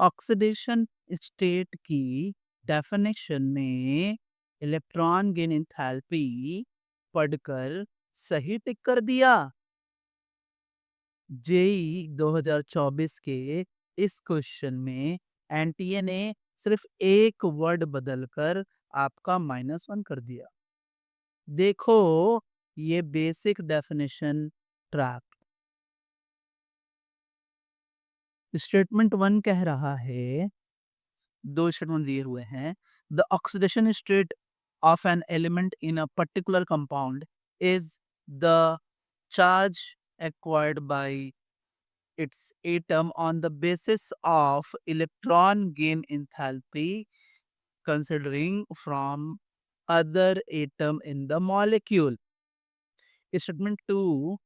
Oxidation state की definition में electron gain enthalpy पढ़कर सही टिक कर दिया। जेई 2024 के इस क्वेश्चन में एनटीए ने सिर्फ एक वर्ड बदलकर आपका -1 कर दिया। देखो, ये बेसिक डेफिनेशन ट्रैप। स्टेटमेंट 1 कह रहा है, दो स्टेटमेंट दिए हुए हैं। The oxidation state of an element in a particular compound is the charge acquired by its atom on the basis of electron gain enthalpy considering from other atom in the molecule. Statement 2,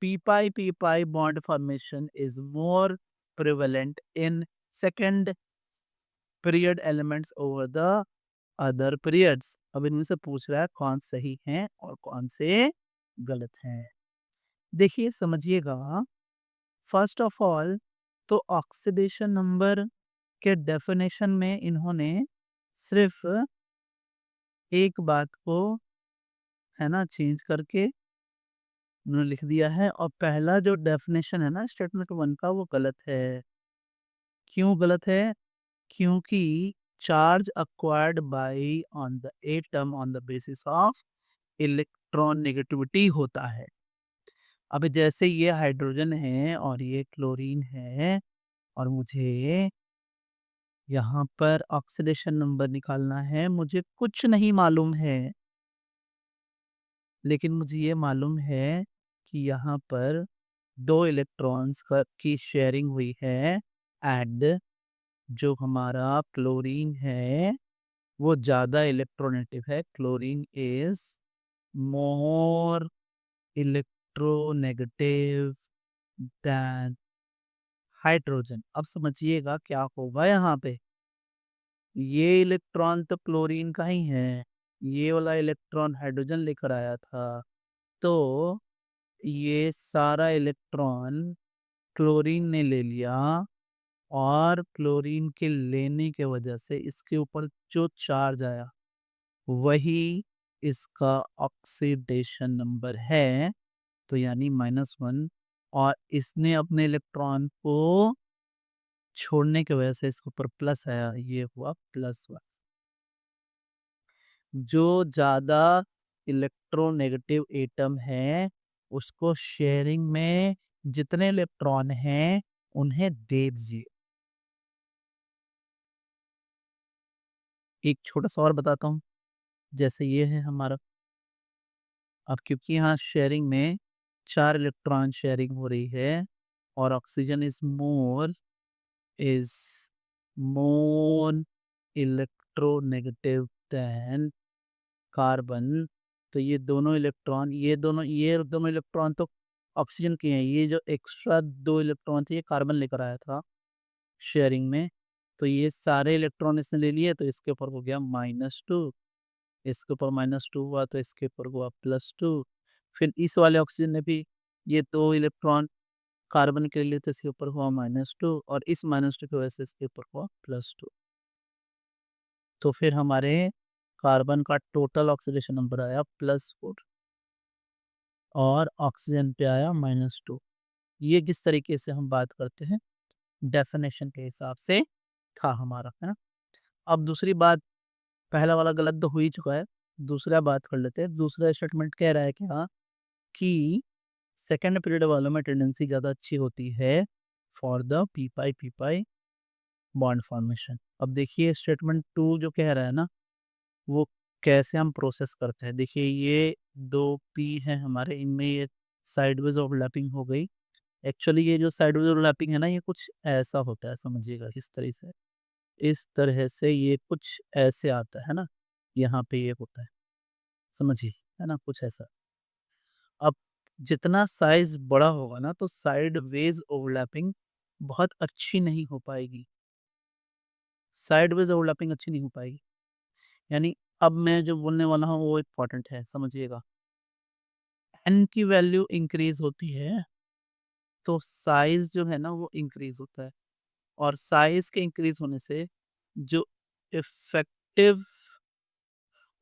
p pi bond formation is more prevalent in second period elements over the other periods. अब इनमें से पूछ रहा है कौन सही है और कौन से गलत हैं। देखिए, समझिएगा। फर्स्ट ऑफ ऑल, तो ऑक्सीडेशन नंबर के डेफिनेशन में इन्होंने सिर्फ एक बात को, है ना, चेंज करके उन्होंने लिख दिया है, और पहला जो डेफिनेशन है ना स्टेटमेंट 1 का, वो गलत है। क्यों गलत है? क्योंकि charge acquired bye on the atom on the basis of electron negativity होता है। अब जैसे ये हाइड्रोजन है और ये क्लोरीन है, और मुझे यहाँ पर ऑक्सीडेशन नंबर निकालना है। मुझे कुछ नहीं मालूम है, लेकिन मुझे ये मालूम है कि यहाँ पर 2 इलेक्ट्रॉन्स का की शेयरिंग हुई है, एंड जो हमारा क्लोरीन है वो ज़्यादा इलेक्ट्रोनेगेटिव है। Chlorine is more electronegative than hydrogen. अब समझिएगा क्या होगा यहाँ पे। ये इलेक्ट्रॉन तो क्लोरीन का ही है, ये वाला इलेक्ट्रॉन हाइड्रोजन लेकर आया था, तो ये सारा इलेक्ट्रॉन क्लोरीन ने ले लिया, और क्लोरीन के लेने के वजह से इसके ऊपर जो चार्ज आया वही इसका ऑक्सीडेशन नंबर है, तो यानी -1। और इसने अपने इलेक्ट्रॉन को छोड़ने की वजह से इसके ऊपर प्लस आया, ये हुआ +1। जो ज़्यादा इलेक्ट्रोनेगेटिव एटम है उसको शेयरिंग में जितने इलेक्ट्रॉन हैं उन्हें दे दीजिए। एक छोटा सा और बताता हूँ। जैसे ये है हमारा, अब क्योंकि यहाँ शेयरिंग में 4 इलेक्ट्रॉन शेयरिंग हो रही है, और oxygen is more electronegative than carbon. तो ये दोनों इलेक्ट्रॉन तो ऑक्सीजन के हैं। ये जो एक्स्ट्रा 2 इलेक्ट्रॉन थे ये कार्बन लेकर आया था शेयरिंग में, तो ये सारे इलेक्ट्रॉन इसने ले लिए, तो इसके ऊपर हो गया -2। इसके ऊपर -2 हुआ तो इसके ऊपर हुआ +2। फिर इस वाले ऑक्सीजन ने भी ये 2 इलेक्ट्रॉन कार्बन के लिए, तो इसके ऊपर हुआ -2, और इस -2 की वजह से इसके ऊपर हुआ +2। तो फिर हमारे कार्बन का टोटल ऑक्सीडेशन नंबर आया +4, और ऑक्सीजन पे आया -2। ये किस तरीके से हम बात करते हैं, डेफिनेशन के हिसाब से था हमारा, है ना। अब दूसरी बात, पहला वाला गलत तो हो ही चुका है, दूसरा बात कर लेते हैं। दूसरा स्टेटमेंट कह रहा है क्या कि सेकंड पीरियड वालों में टेंडेंसी ज़्यादा अच्छी होती है for the P pi bond formation. अब देखिए स्टेटमेंट 2 जो कह रहा है ना, वो कैसे हम प्रोसेस करते हैं। देखिए ये 2 पी हैं हमारे, इनमें ये साइडवेज ओवरलैपिंग हो गई। एक्चुअली ये जो साइडवेज ओवरलैपिंग है ना, ये कुछ ऐसा होता है, समझिएगा। इस तरह से ये कुछ ऐसे आता है ना, यहाँ पे ये होता है, समझिए, है ना, कुछ ऐसा। अब जितना साइज बड़ा होगा ना, तो साइडवेज ओवरलैपिंग बहुत अच्छी नहीं हो पाएगी। साइडवेज ओवरलैपिंग अच्छी नहीं हो पाएगी। यानी अब मैं जो बोलने वाला हूँ वो इम्पोर्टेंट है, समझिएगा। एन की वैल्यू इंक्रीज होती है तो साइज जो है ना वो इंक्रीज होता है। और साइज के इंक्रीज होने से जो इफेक्टिव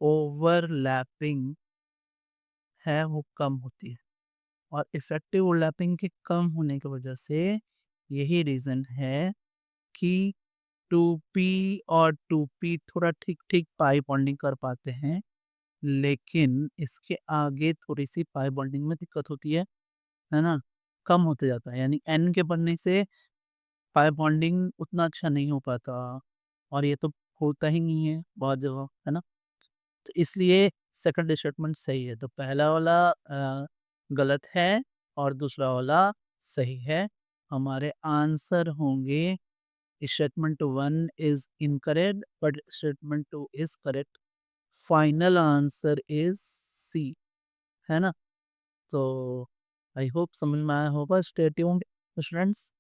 ओवरलैपिंग है वो कम होती है। और इफेक्टिव ओवरलैपिंग के कम होने की वजह से यही रीज़न है कि 2p और 2p थोड़ा ठीक-ठीक पाई बॉन्डिंग कर पाते हैं, लेकिन इसके आगे थोड़ी-सी पाई बॉन्डिंग में दिक्कत होती है ना? कम होते जाता है, यानी n के बढ़ने से पाई बॉन्डिंग उतना अच्छा नहीं हो पाता और ये तो होता ही नहीं है बहुत जगह, है ना? तो इसलिए सेकंड स्टेटमेंट सही है। तो पहला वाला गलत है और दूसरा वाला सही है। हमारे आंसर होंगे statement 1 is incorrect but statement 2 is correct. Final answer is C, है ना? तो आई होप समझ में आया होगा। Stay tuned students.